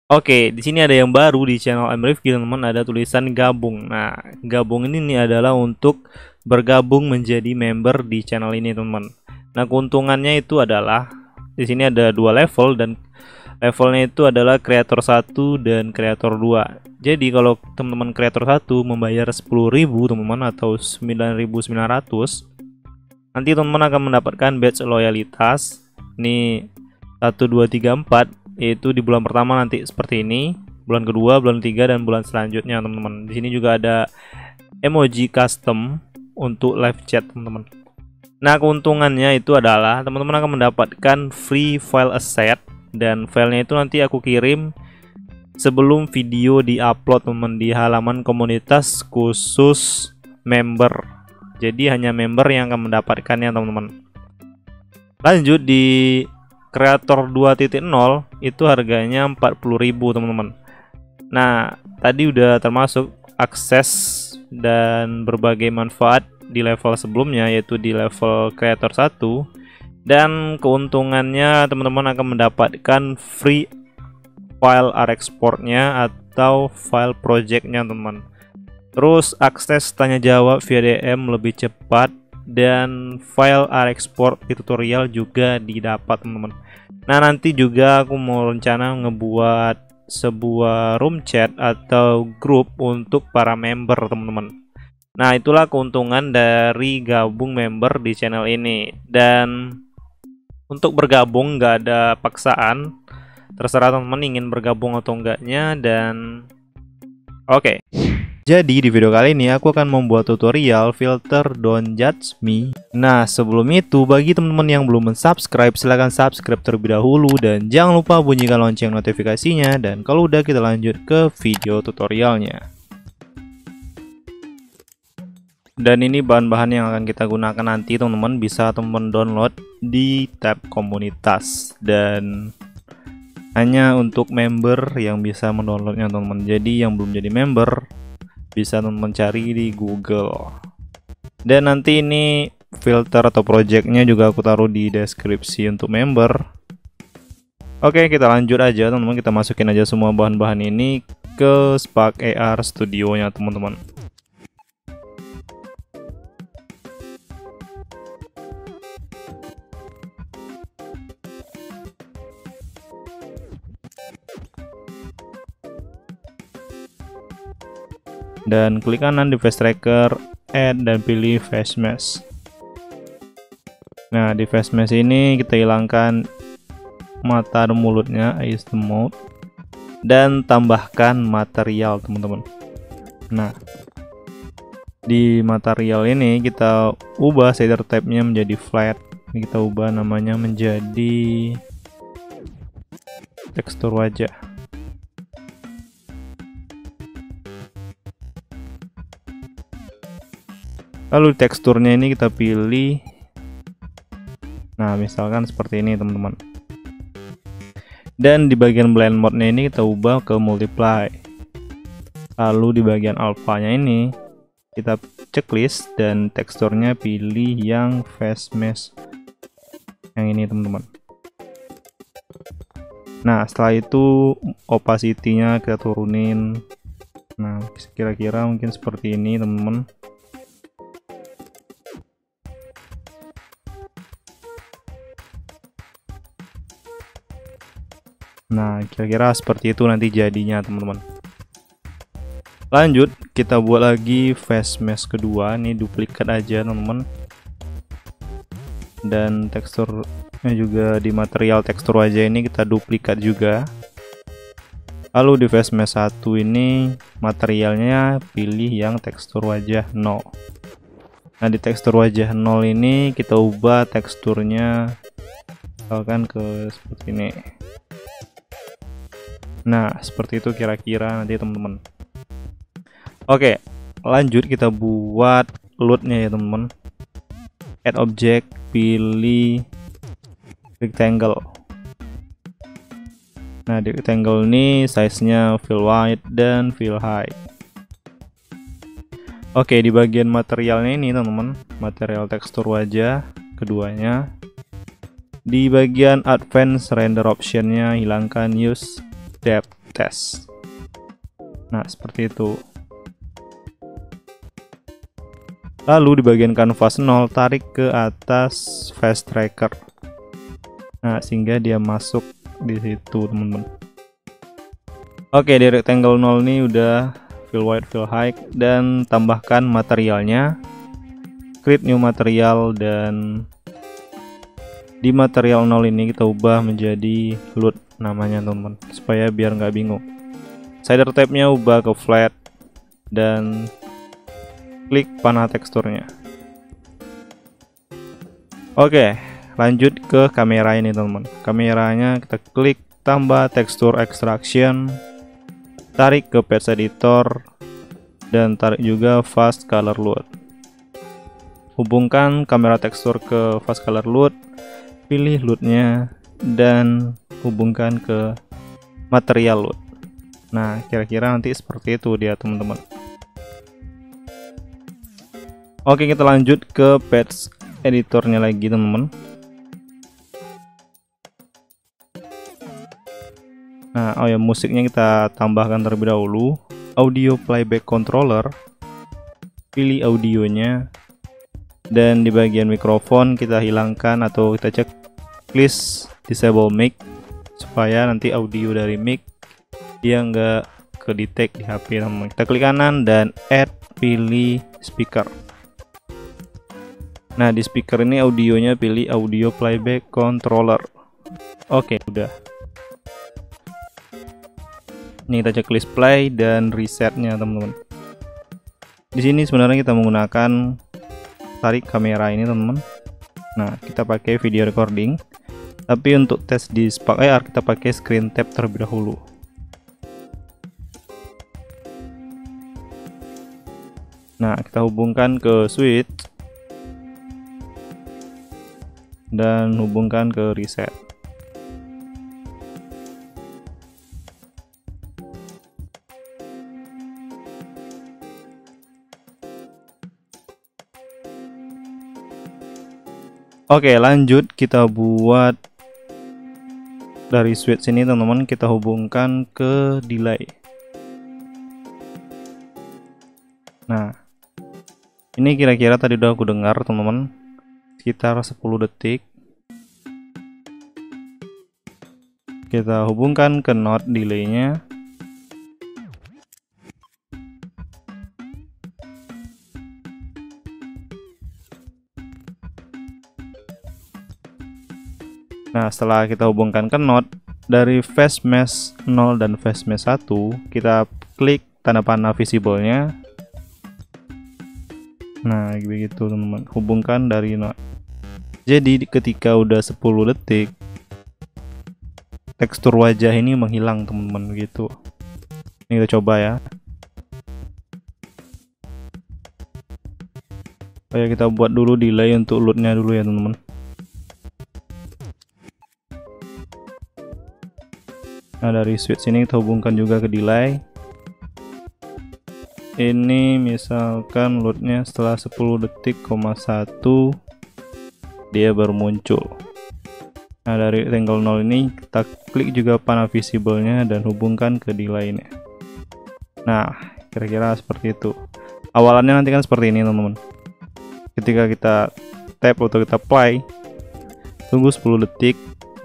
Oke, di sini ada yang baru di channel MRifky teman-teman, ada tulisan gabung. Nah, gabung ini nih adalah untuk bergabung menjadi member di channel ini teman-teman. Nah, keuntungannya itu adalah di sini ada dua level dan levelnya itu adalah kreator 1 dan kreator 2. Jadi kalau teman-teman kreator 1 membayar 10.000 teman-teman atau 9.900, nanti teman-teman akan mendapatkan badge loyalitas. Ini 1 2 3 4, yaitu di bulan pertama nanti seperti ini, bulan kedua, bulan ketiga, dan bulan selanjutnya teman-teman. Di sini juga ada emoji custom untuk live chat teman-teman. Nah, keuntungannya itu adalah teman-teman akan mendapatkan free file asset, dan filenya itu nanti aku kirim sebelum video di-upload teman-teman di halaman komunitas khusus member. Jadi hanya member yang akan mendapatkannya teman-teman. Lanjut di kreator 2.0 itu harganya 40.000 teman-teman. Nah, tadi udah termasuk akses dan berbagai manfaat di level sebelumnya, yaitu di level kreator 1, dan keuntungannya teman-teman akan mendapatkan free file exportnya atau file projectnya teman-teman. Terus akses tanya jawab via DM lebih cepat, dan file export di tutorial juga didapat teman-teman. Nah, nanti juga aku mau rencana ngebuat sebuah room chat atau grup untuk para member teman-teman. Nah, itulah keuntungan dari gabung member di channel ini. Dan untuk bergabung nggak ada paksaan, terserah teman-teman ingin bergabung atau enggaknya. Dan oke. Jadi di video kali ini aku akan membuat tutorial filter Don't Judge Me. Nah, sebelum itu bagi teman-teman yang belum mensubscribe, silahkan subscribe terlebih dahulu dan jangan lupa bunyikan lonceng notifikasinya. Dan kalau udah, kita lanjut ke video tutorialnya. Dan ini bahan-bahan yang akan kita gunakan nanti teman-teman, bisa teman-teman download di tab komunitas, dan hanya untuk member yang bisa mendownloadnya teman-teman. Jadi yang belum jadi member bisa teman-teman cari di Google. Dan nanti ini filter atau projectnya juga aku taruh di deskripsi untuk member. Oke, kita lanjut aja teman-teman, kita masukin aja semua bahan-bahan ini ke Spark AR Studio nya teman-teman. Dan klik kanan di face tracker, add, dan pilih face mesh. Nah, di face mesh ini kita hilangkan mata dan mulutnya, eyes the mouth, dan tambahkan material teman-teman. Nah, di material ini kita ubah shader type-nya menjadi flat. Ini kita ubah namanya menjadi tekstur wajah. Lalu teksturnya ini kita pilih, nah misalkan seperti ini teman-teman. Dan di bagian blend mode-nya ini kita ubah ke multiply. Lalu di bagian alpha-nya ini kita checklist dan teksturnya pilih yang face mesh yang ini teman-teman. Nah, setelah itu opacity-nya kita turunin. Nah, kira-kira mungkin seperti ini teman-teman. Nah, kira-kira seperti itu nanti jadinya teman-teman. Lanjut, kita buat lagi face mesh kedua. Ini duplikat aja teman-teman. Dan teksturnya juga di material tekstur wajah ini kita duplikat juga. Lalu di face mesh 1 ini materialnya pilih yang tekstur wajah 0. Nah, di tekstur wajah 0 ini kita ubah teksturnya misalkan ke seperti ini. Nah, seperti itu kira-kira nanti teman-teman. Oke, lanjut kita buat load-nya ya teman-teman. Add object, pilih rectangle. Nah, di rectangle ini size-nya fill wide dan fill high. Oke, di bagian materialnya ini teman-teman, material tekstur wajah keduanya. Di bagian advance render option-nya hilangkan use depth test. Nah, seperti itu. Lalu di bagian kanvas 0 tarik ke atas face tracker. Nah, sehingga dia masuk di situ, teman-teman. Oke, di rectangle 0 ini udah fill width, fill height, dan tambahkan materialnya. Create new material, dan di material 0 ini kita ubah menjadi LUT namanya, teman-teman, supaya biar nggak bingung. Shader type-nya ubah ke flat, dan klik panah teksturnya. Oke, lanjut ke kamera ini, teman-teman. Kameranya kita klik tambah tekstur extraction, tarik ke patch editor, dan tarik juga fast color LUT. Hubungkan kamera tekstur ke fast color LUT, pilih LUT-nya, dan hubungkan ke material LUT. Nah, kira-kira nanti seperti itu dia, teman-teman. Oke, kita lanjut ke patch editornya lagi, teman-teman. Nah, oh ya, musiknya kita tambahkan terlebih dahulu. Audio playback controller, pilih audionya, dan di bagian mikrofon kita hilangkan atau kita cek please disable mic, supaya nanti audio dari mic dia nggak ke detect di HP, teman-teman. Kita klik kanan dan add, pilih speaker. Nah, di speaker ini audionya pilih audio playback controller. Oke, udah. Ini kita checklist play dan resetnya, teman-teman. Di sini sebenarnya kita menggunakan tarik kamera ini, teman-teman. Nah, kita pakai video recording, tapi untuk tes di Spark AR kita pakai screen tap terlebih dahulu. Nah, kita hubungkan ke switch dan hubungkan ke reset. Oke, lanjut kita buat dari switch ini, teman-teman, kita hubungkan ke delay. Nah, ini kira-kira tadi udah aku dengar, teman-teman, sekitar 10 detik. Kita hubungkan ke node delaynya. Nah, setelah kita hubungkan ke node, dari face mesh 0 dan face mesh 1 kita klik tanda panah visible-nya. Nah, begitu, teman-teman. Hubungkan dari node. Jadi ketika udah 10 detik tekstur wajah ini menghilang, teman-teman, begitu. Ini kita coba ya. Kayak kita buat dulu delay untuk LUT-nya dulu ya, teman-teman. Nah, dari switch ini kita hubungkan juga ke delay. Ini misalkan LUT-nya setelah 10 detik, 1 dia baru muncul. Nah, dari rectangle 0 ini kita klik juga panah visible-nya dan hubungkan ke delay-nya. Nah, kira-kira seperti itu. Awalannya nanti kan seperti ini, teman-teman. Ketika kita tap atau kita play, tunggu 10 detik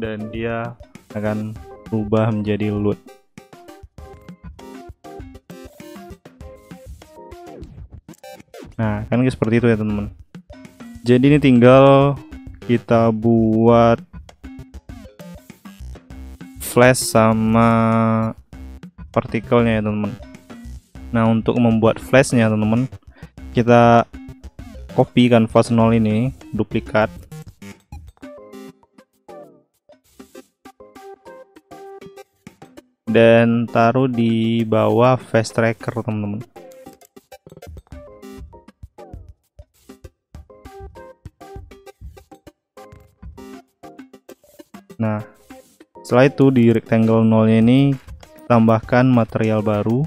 dan dia akan berubah menjadi LUT. Nah, kan seperti itu ya, teman-teman. Jadi ini tinggal kita buat flash sama partikelnya ya, teman-teman. Nah, untuk membuat flashnya, teman-teman, kita copy kanvas 0 ini, duplikat. Dan taruh di bawah face tracker, teman-teman. Nah, setelah itu di rectangle 0-nya ini tambahkan material baru.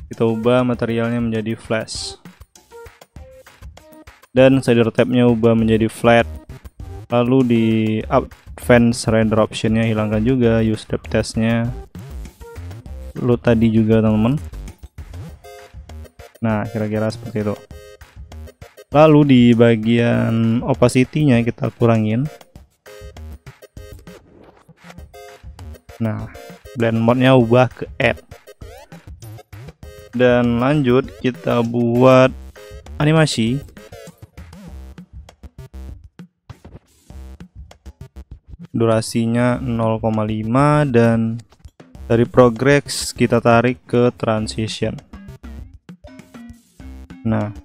Kita ubah materialnya menjadi flash. Dan shader type-nya ubah menjadi flat. Lalu di advance render optionnya hilangkan juga, use depth testnya load tadi juga teman-teman. Nah kira-kira seperti itu. Lalu di bagian opacity-nya kita kurangin. Nah blend mode-nya ubah ke add, dan lanjut kita buat animasi. Durasinya 0,5 dan dari progress kita tarik ke transition. Nah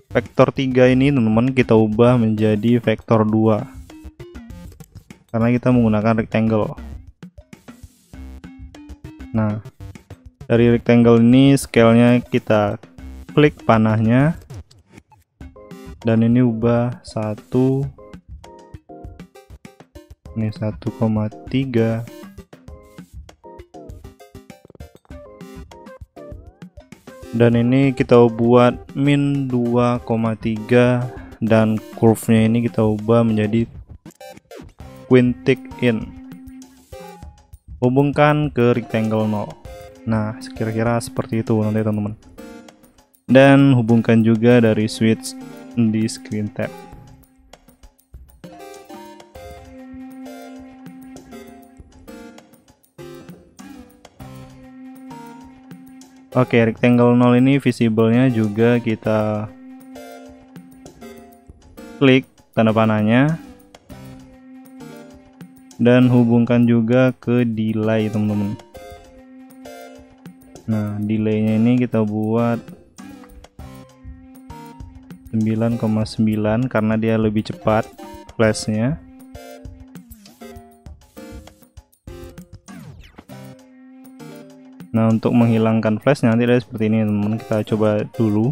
vektor 3 ini teman-teman kita ubah menjadi vektor 2 karena kita menggunakan rectangle. Nah dari rectangle ini scale-nya kita klik panahnya dan ini ubah 1, ini 1,3, dan ini kita buat min 2,3 dan curve-nya ini kita ubah menjadi quintic in, hubungkan ke rectangle 0. Nah kira-kira seperti itu nanti teman-teman, dan hubungkan juga dari switch di screen tab. Oke, rectangle 0 ini visible-nya juga kita klik tanda panahnya dan hubungkan juga ke delay teman-teman. Nah delaynya ini kita buat 9,9 karena dia lebih cepat flashnya. Nah untuk menghilangkan flash nanti ada seperti ini teman-teman, kita coba dulu.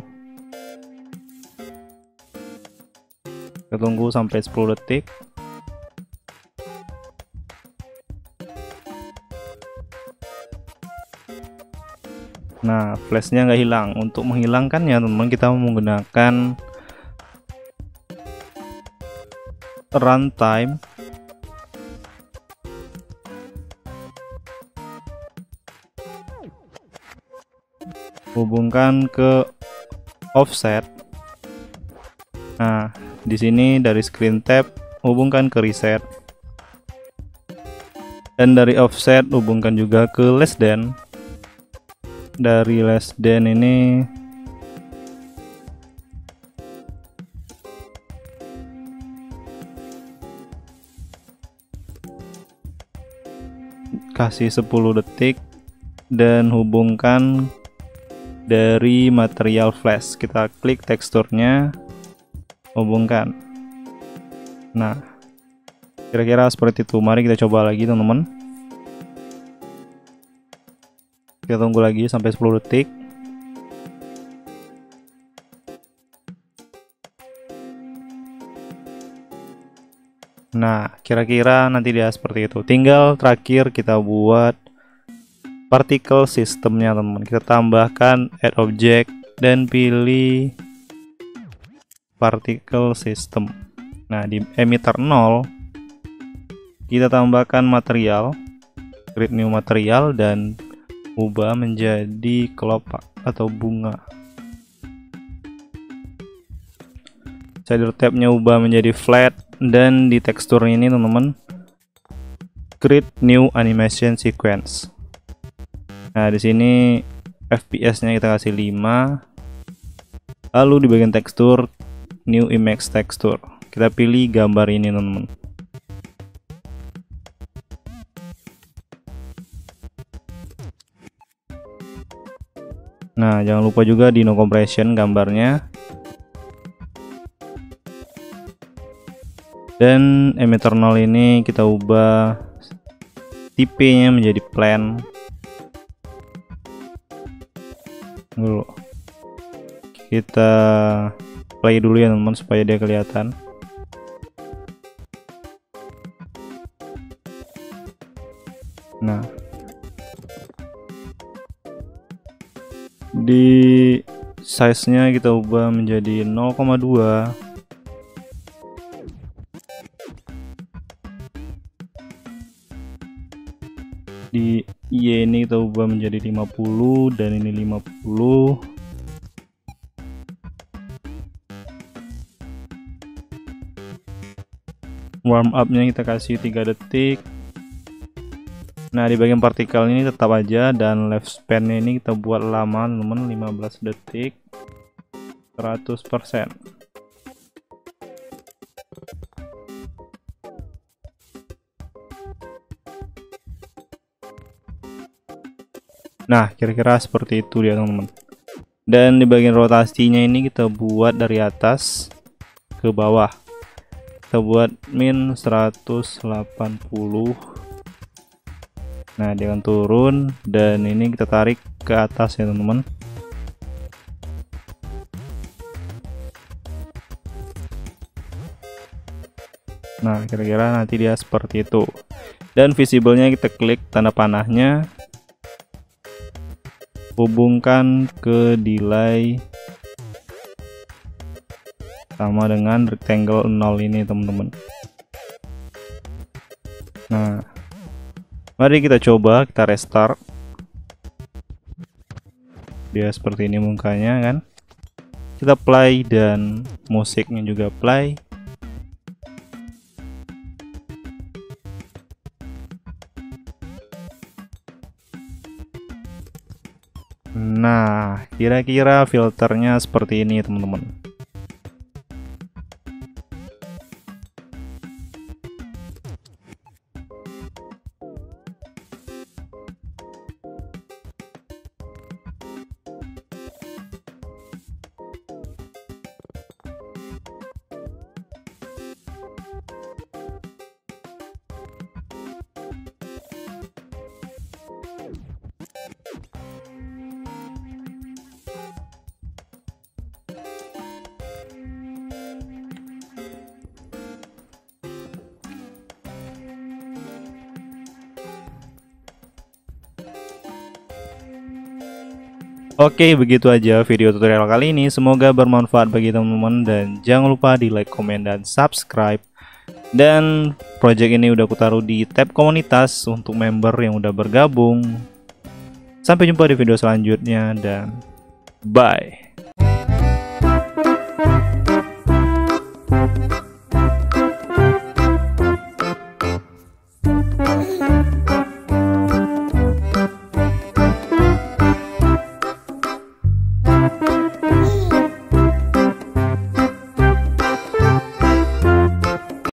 Kita tunggu sampai 10 detik. Nah flashnya nggak hilang. Untuk menghilangkannya teman-teman kita menggunakan runtime. Hubungkan ke offset. Nah di sini dari screen tab hubungkan ke reset, dan dari offset hubungkan juga ke less than. Dari less than ini kasih 10 detik dan hubungkan dari material flash. Kita klik teksturnya, hubungkan. Nah kira-kira seperti itu. Mari kita coba lagi teman-teman. Kita tunggu lagi sampai 10 detik. Nah kira-kira nanti dia seperti itu. Tinggal terakhir kita buat particle sistemnya teman-teman. Kita tambahkan add object dan pilih particle system. Nah di emitter 0 kita tambahkan material, create new material, dan ubah menjadi kelopak atau bunga. Shader tabnya ubah menjadi flat, dan di tekstur ini teman-teman create new animation sequence. Nah di sini FPS-nya kita kasih 5. Lalu di bagian tekstur new image texture kita pilih gambar ini teman-teman. Nah jangan lupa juga di no compression gambarnya, dan emitter 0 ini kita ubah tipe-nya menjadi plan dulu. Kita play dulu ya teman-teman supaya dia kelihatan. Nah di size-nya kita ubah menjadi 0,2. Di Y ini kita ubah menjadi 50 dan ini 50. Warm up-nya kita kasih 3 detik. Nah, di bagian partikel ini tetap aja, dan lifespan ini kita buat lama teman-teman, 15 detik 100%. Nah, kira-kira seperti itu dia teman-teman. Dan di bagian rotasinya ini kita buat dari atas ke bawah. Kita buat min 180. Nah, dia akan turun, dan ini kita tarik ke atas ya teman-teman. Nah, kira-kira nanti dia seperti itu. Dan visible-nya kita klik tanda panahnya, hubungkan ke delay sama dengan rectangle 0 ini teman-teman. Nah, mari kita coba, kita restart. Dia seperti ini mukanya kan. Kita play dan musiknya juga play. Nah, kira-kira filternya seperti ini teman-teman. Oke, begitu aja video tutorial kali ini. Semoga bermanfaat bagi teman-teman, dan jangan lupa di like, komen, dan subscribe. Dan project ini udah aku taruh di tab komunitas untuk member yang udah bergabung. Sampai jumpa di video selanjutnya, dan bye.